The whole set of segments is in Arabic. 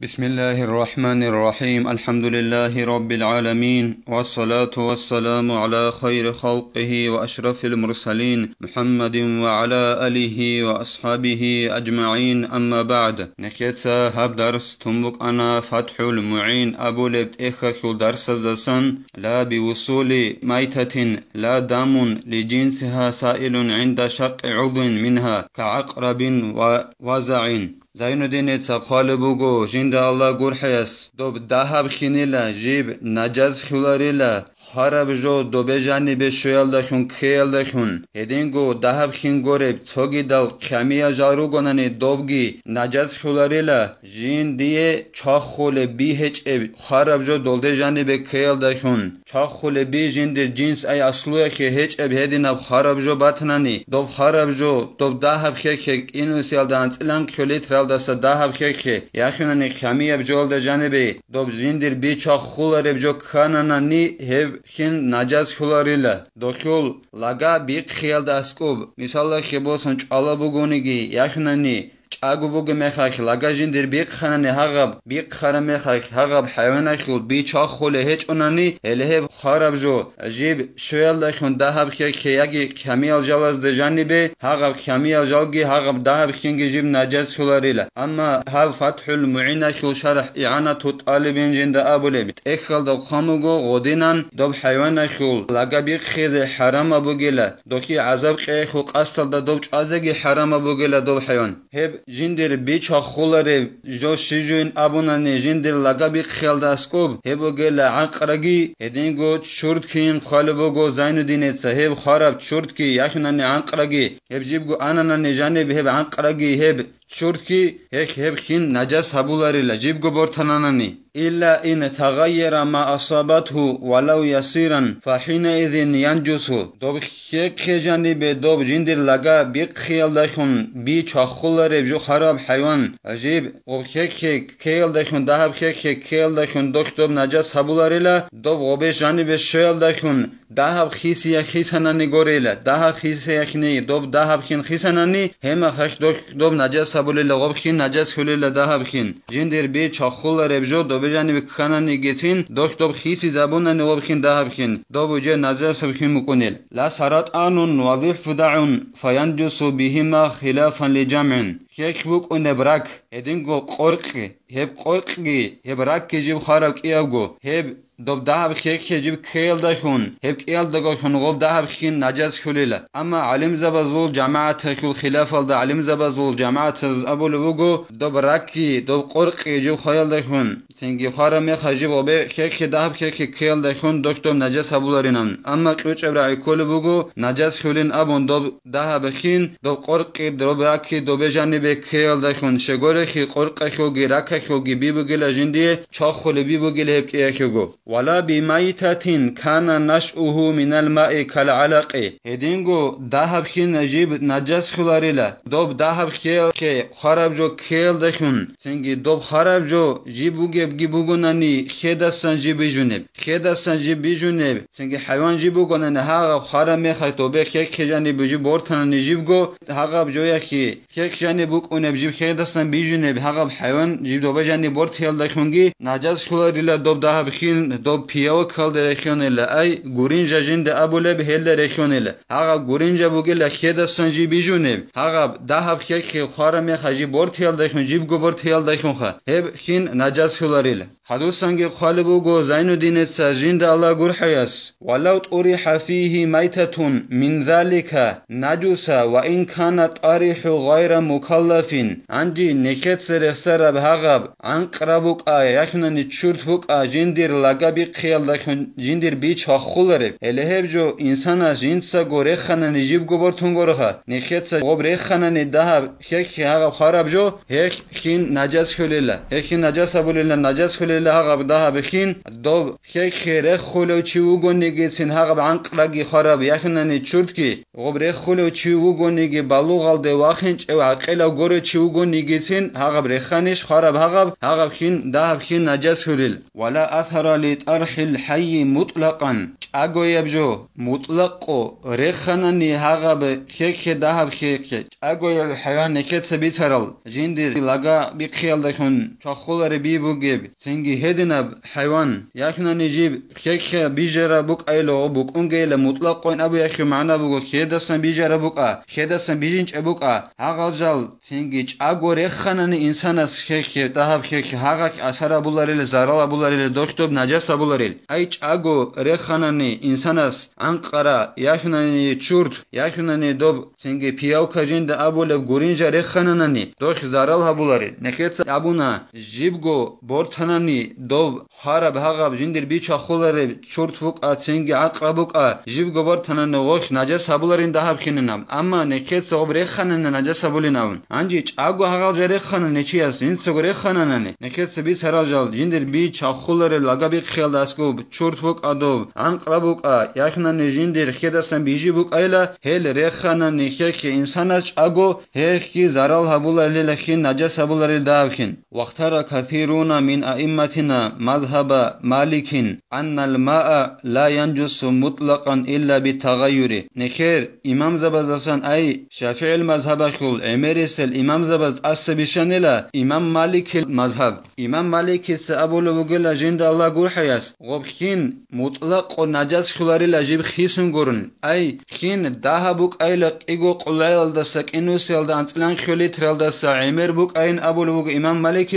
بسم الله الرحمن الرحيم الحمد لله رب العالمين والصلاة والسلام على خير خلقه وأشرف المرسلين محمد وعلى آله وأصحابه أجمعين أما بعد نكيتسا هب درس تنبك أنا فتح المعين أبو لبت إخخل درس الزسن لا بوصول ميتة لا دم لجنسها سائل عند شق عضو منها كعقرب ووزع زين الدين تسخالبوغو جند الله غورحيس دوب دهب خينيلا جيب نجاز خلاريلا خراب جو دوبه جاني به شويل دخون خيل دخون هدينگو دهب خين غورب توگي دل خميا جارو گوناني دوبگي نجاز خلاريلا جين ديه چاخ خول بي هچ خراب جو دولده جاني به خيل دخون چاخ خول بي جندر جنس اي اصلوه که هچ هدين اب خراب جو باتناني دوب خراب جو دوب دهب خيك اینو سيال دانت الان كليت دست دهب خیلی یخونن خمی ابجول در جانبی دوب زندر بی چاخ خولار ابجو کانانی هب خین نجاز خلاریله دکول لگا بی خیال دستکوب مثال خیبوسن چالا بگونیگی یخوننی چاگو بگو میخک لگا زندر بی خانه هغب بی خرم میخک هغب حیوان خول بی چاخ خوله هیچ اونانی اله خراب جو عجیب شویل دخون دهب خیلی یکی خمی الجالاز در جانبی هغب خمی الجالگی هغب دهب خینگی جیب نجاز خلاریله اما هاو فتح المعين خل شرح إعانة طالبين جند أبو لبت إخل دو خاموغو غودينان دوب حيوان خل لقا بيق خيز حرام أبو جلا دوكي عذاب خيخو قستل دا دوب عزاقي حرام أبو جلا دوب حيوان هب جندر بيچ خولر جو شجوين أبوناني جندر لقا بيق خيل دا اسكوب هبو جلا عنقرقي هدينگو چورد كين خالبوغو زينو دينيت هب خارب چورد كي يخناني عنقرقي هب جيبگو آناناني جانب هب عنقرقي هب شركي هيك خين نجس هبولاري لجيب غبرتنانني إلا إن تغير ما أصابته ولو يسيرا فحينئذ ينجس دوب هيك جانب دوب جندر لغا بيق خيال دخون بي چاخولار بجو خراب حيوان عجيب وهيك كيل دخون دهب هيك كيل دخون دوب نجس هبولاري لا دوب غبش جانب شيل دخون دهب خيسي خيسناني غوريلا دهب خيسي خني دوب دهب خين خيسناني هما خش دوب نجس بولی لغاب خین نجس خلی لدهب خین جندر بی چاخول ربجو دو بجانی بکخانانی گیتین دوش دوب خیسی زبون نواب خین دهب خین دو بجه نجس خین مکنیل لا سرات آنون وظیف دعون فینجسو بهما خلافا لجمع یک بوک اون براک هدینگو قرقی هب قرقی هب راک جیب خارب کیابگو هب دوب دهب خیک جیب کیل داشون هب کیل داشون غوب دهب خین نجس خلیله اما علم زبازول جماعت خل خلاف الد علم زبازول جماعت ابو لوگو دوب راکی دوب قرقی جیب خیل داشون سنگی خارم خجیب و به خیک دهب خیک کیل داشون دکتر نجس ابولارینم اما قوچ ابراهی کل بوگو نجس خلین ابون دوب دهب خین دوب قرقی دوب راکی دوب جانب کیل داشون شگوره خی قرقی خو گیراک خو گی بی بگل جندی چاخ خل بی بگل هب کیکو ولا بميتة كان نشأه من الماء كالعلق هدينگو دهب خين نجيب نجس خلاريلا دوب دهب خيل كي خراب جو كيل دخون سنگي دوب خراب جو جيبو گبگي بوگوناني خيدستان جيبي جونب خيدستان جيبي جونب سنگي حيوان جيبو گوناني ها خرام مخاي توبه خيك جاني بجي بورتان جيبگو هاغب جويا كي خيك جاني بوك اون بجيب خيدستان بي جونب هاغب حيوان جيب دوبه جاني بورت هيل دخونگي نجس خلاريلا دوب دهب خين دوب پیاو کال درخیانه ای گورینج جند ابوله به هل درخیانه هاغ گورینج بوگل خید سنجی بیجونه هاغ دهب خیک خارم خجی بورت هل درخون جیب گبر هل درخون خ هب خین نجس خلاریل حدو سنگ خالبو گو زین الدین سجند الله گور حیاس ولو طرح فيه میتة من ذلك نجس وان كانت طرح غیر مکلف عندي نکت سر بهغب عن قربوک یخنن چورت بوک جندر لگا بی خیال داشون جندر بی چاخولره الهب جو انسان از جنسا گوره خانه نجیب گبر تونگوره خا نخیت سا گبره خانه ندهب هیک هاغ خراب جو هیک خین نجس خلیله هیک نجس ابولیله نجس خلیله هاغ دهب خین دو هیک خیره خلو چیو گونگی سین هاغ عنق رگی خراب یخنه نچورد کی گبره خلو چیو گونگی بالوغال د واخنچ او عقل گوره چیو گونگی سین هاغ برخانش خراب هاغ خین دهب خین نجس خلیل ولا اثر بطرح الحي مطلقا اگو يبجو مطلقو رخنني هغب خيك دهب خيك اگو حيوان نكت بيترل جندر لغا بخيال دخون چخولر بيبوگيب سنگي هدنب حيوان يخنني جيب خيك بيجرا بوك ايلو بوك اونگيل مطلقون ابو يخ معنا بوك خيدسن بيجرا بوكا خيدسن بيجنچ ابوكا هغالجال سنگي اگو رخنني انسانس خيك دهب خيك هغاك اثر بولاريل زارال بولاريل دوكتوب نجس بولاريل ايچ اگو رخنني انسانس انقرا يخنني چورت يخنني دوب سنگي پياو كجند ابول گورينجا رخننني دوخ زارال هبولاريل نخيت ابونا جيبگو بورتنني دوب خراب هغاب جندر بيچا خولر چورت بوك سنگي اقربوك جيبگو بورتنن وخ نجس هبولارين دهب خيننم اما نخيت صوب رخنن نجس بوليناون انجي اگو هغال رخنن نچياس انسو رخننن نخيت بي سراجال جندر بيچا خولر لگابي خيال داسكو چورت بوك ادوب انقربوك يخنن جندر خيدسن بيجي بوك ايلا هل رخنن نخيت انسانچ اگو هيكي زارال هبولاريل لخين نجس هبولاريل داوخين واختار كثيرون من ائمتنا مذهب مالك ان الماء لا ينجس مطلقا الا بالتغير نخير امام زبزسان اي شافعي المذهب خل امرسل امام زبز اسبشنلا امام مالك المذهب امام مالك سابول وگل جند الله گور حياس غبخين مطلق نجس خلاريل جيب خيسن گورن اي خين دهبوك ايلق ايگو قلعل دسك انوسيل دا انصلان خليترل دس عمر بوك اين ابول وگ امام مالك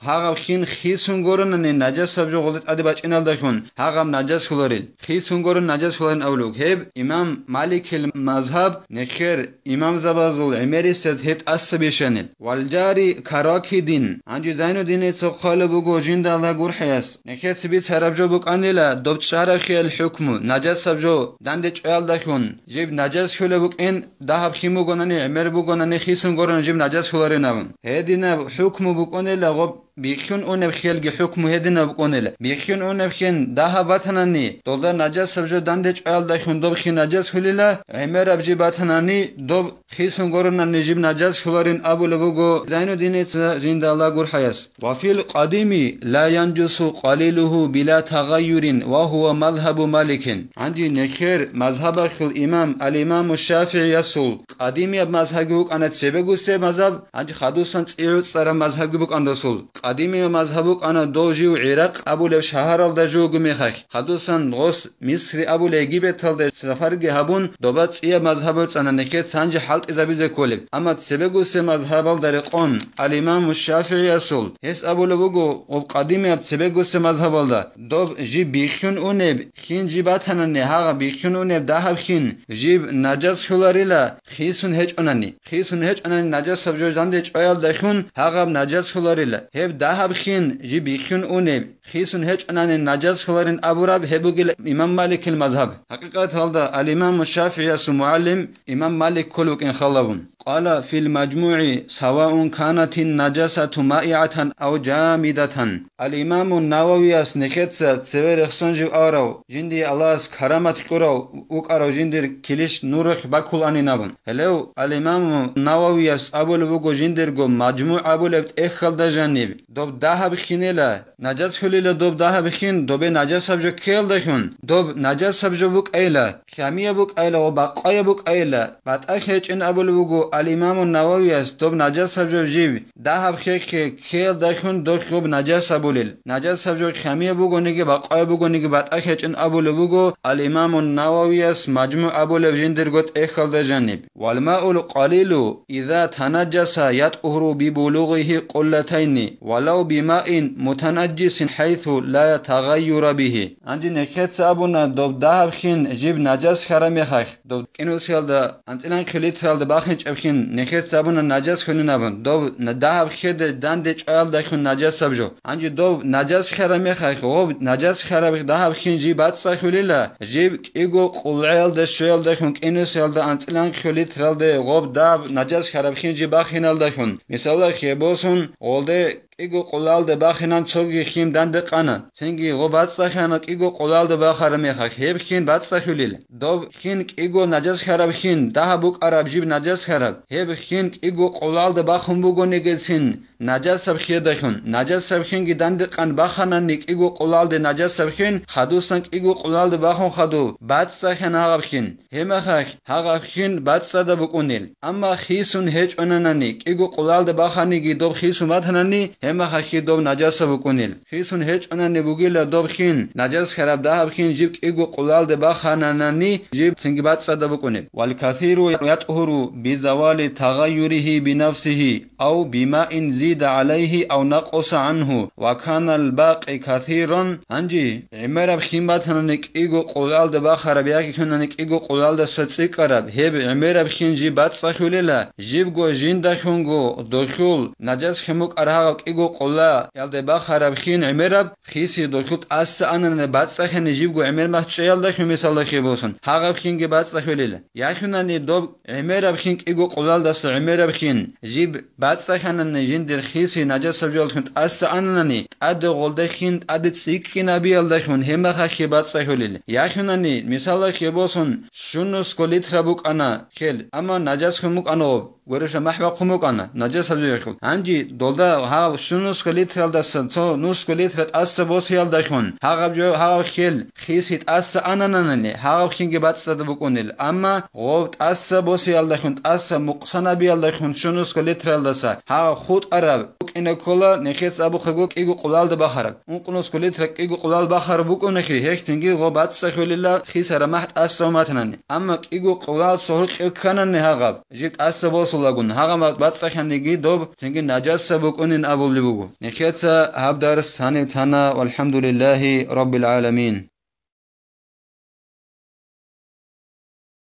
هاغ خين خيسن گورن نجس سبجو غلط ادي باچنال دخون هاغم نجس خلاريل خيسن گورن نجس خلارن اولوگ هب امام مالك المذهب نخير امام زبازول عمر سز هت اسبشنل والجاري كراكي دين انجي زينو دين تصخال بوگو جند الله گور حياس نخيت بي سربجو بوك انيلا دوب شرخ الحكم نجس سبجو دند چال دخون جيب نجس خله بوك ان دهب خيمو گنني عمر بوگنني خيسن گورن جيب نجس خلاريناون هدينا حكم بوك انيلا غب بيخون اون بخيلگي حكم هدينا بقونيلا بيخون اون بخين دها باتناني دولار نجس سبجو دند چال دخون دوب خي نجس خليلا عمر ابجي باتناني دوب خيسن گورن نجيب نجس خلارين ابو لوگو زينو دين زند الله گور حياس وفي القديم لا ينجس قليله بلا تغير وهو مذهب مالك عندي نخير مذهب الامام الامام الشافعي يسول قديم مذهبك انا تسبگو سه مذهب عندي خدوسن صيرو صرا مذهبك ان رسول قديم مذهبك انا دوجي وعراق ابو له شهر الدجو گميخ خدوسن غوس مصر ابو له گيبتل د سفرگ هبون دوبات اي مذهب انا نكت سنج حلق ازبيزه كولب اما تسبگو سه مذهب در قوم الامام الشافعي يسول هس ابو له بگو قديم تسبگو سه مذهب ده دوب جي بيخون اونب خين جيباتن نه ها بيخون اونب دهب خين جيب نجس خلاريلا خيسون هج انني خيسون هج انني نجس سبجوجدان د چويل دخون ها نجس خلاريلا هب دهب خين جي بيخون اونب خيسون هج انني نجس خلارين ابو رب هبوگل امام مالك المذهب حقيقه هذا الامام الشافعي معلم امام مالك كلوك ان خلبون قال في المجموع سواء كانت النجاسة مائعة أو جامدة الإمام النووي نكتس سوير خسنجو أورو جندي الله كرامت قرو وقرو جندي كليش نورخ بكل أني نبون هلو الإمام النووي أبول وقو جندر قو مجموع أبول إخل دا جانب دوب داها بخينيلا نجاس خليلا دوب داها بخين دوب نجاس سبجو كيل دخون دوب نجاس سبجو بوك أيلا خامية بوك أيلا وباقايا بوك أيلا بعد أخيج إن أبول وقو الإمام النووي دوب نجاس سبجو جيب داها بخيك كيل دخون دوب خوب نجاس سبوليل نجاس سبجو خامية بوغو نيجي باقايا بوغو نيجي بعد أخيج إن أبول وقو الإمام النووي مجموع أبول جندر قد إخل دا جانب والماء القليل إذا تنجس يطهر ببلوغه قلتين ولو بماء متنجس حيث لا يتغير به عندي نكت أبونا دوب دهب خين جيب نجاس خرم يخخ دوب كنو سيال دا انتلان خليترال دا باخنج أبخين نكت أبونا نجاس خلين أبون دوب دهب خيد داندج آل دخون نجاس سبجو عندي دوب نجاس خرم يخخ غوب نجاس خرم دهب خين جيب باتسا خليلا جيب إيگو قلعال دا شيال دخون كنو سيال دا انتلان خليترال دا غوب دهب نجاس خرم خين جيب باخينال دخون مثلا خيبوسون غولده إيگو قلال ده باخنان چوگی خیم دند قانا سنگی غو بات سخانک إيگو قلال ده باخرم يخاك هب خين بات سخوليل دوب خين إيگو نجس خراب خين ده بوك عرب جيب نجس خراب هب خين إيگو قلال ده باخم بوگو نگلسين نجس سبخی دخون نجس سبخین گیدند قن بخنن نیک ایگو قلال ده نجس سبخین خدوستن ایگو قلال ده بخون خدو بعد سخن هاغبخین همخ هاغبخین بعد صدا بکنیل اما خیسون هیچ انننی ایگو قلال ده بخانی گی دوب خیسون مدهننی همخ کی دوب نجس بکنیل خیسون هیچ اننی بوگیل دوب خین نجس خراب ده بخین جیب ایگو قلال ده بخنننی جیب سنگ بعد صدا بکنیل والکثیر یطهر بزوال تغیره بنفسه او بماء زيد عليه أو نقص عنه وكان الباقي كثيرا هنجي عمر بخيمات هنك إيجو قلال دبا خرابياكي هنك إيجو قلال دستسيق قرب هب عمر بخين جيبات صحوليلا جيب جو جين دخونغو دخول نجس خموك أرهاق إيجو قلال يال دبا خرابخين عمر خيسي دخول أس أنا نبات صحن جيب جو عمر محتشيال دخون مثال دخيبوسن هاق بخين جيبات صحوليلا ياخوناني دوب عمر بخين إيجو قلال دست عمر بخين جيب بات صحن نجين در خيسي نجس سبجول خنت أس أنني أد غلد خنت أد تسيك نبي الدخون هم خيبات صحوليل ياخوناني مثال خيبوسن شنوس كوليت ربوك أنا خيل أما نجس خموك أنا ورش محبا خموك أنا نجس سبجول خل عندي دولدا ها شنوس كوليت رال دست تو نوس كوليت رت أس بوسيال دخون ها جو ها خيل خيسيت أس أننني ها خين بات صد بكونيل أما غوت أس بوسيال دخون أس مقصنا بيال دخون شنوس كوليت رال دست ها خود عرب إن كلا نخيس أبو خجوك إيجو قلال دبخرب ممكنوس كليت رك إيجو قلال بخرب بوك ونخي هيك تنجي غبات سخول الله خيس رمحت أستوماتنني أما إيجو قلال سهرق كنن هاغب جيت أستبوس لاغون هاغم بات سخنيجي دوب تنجي نجاس بوك ونن أبو لبوغو نخيس هاب درس هاني تانا والحمد لله رب العالمين.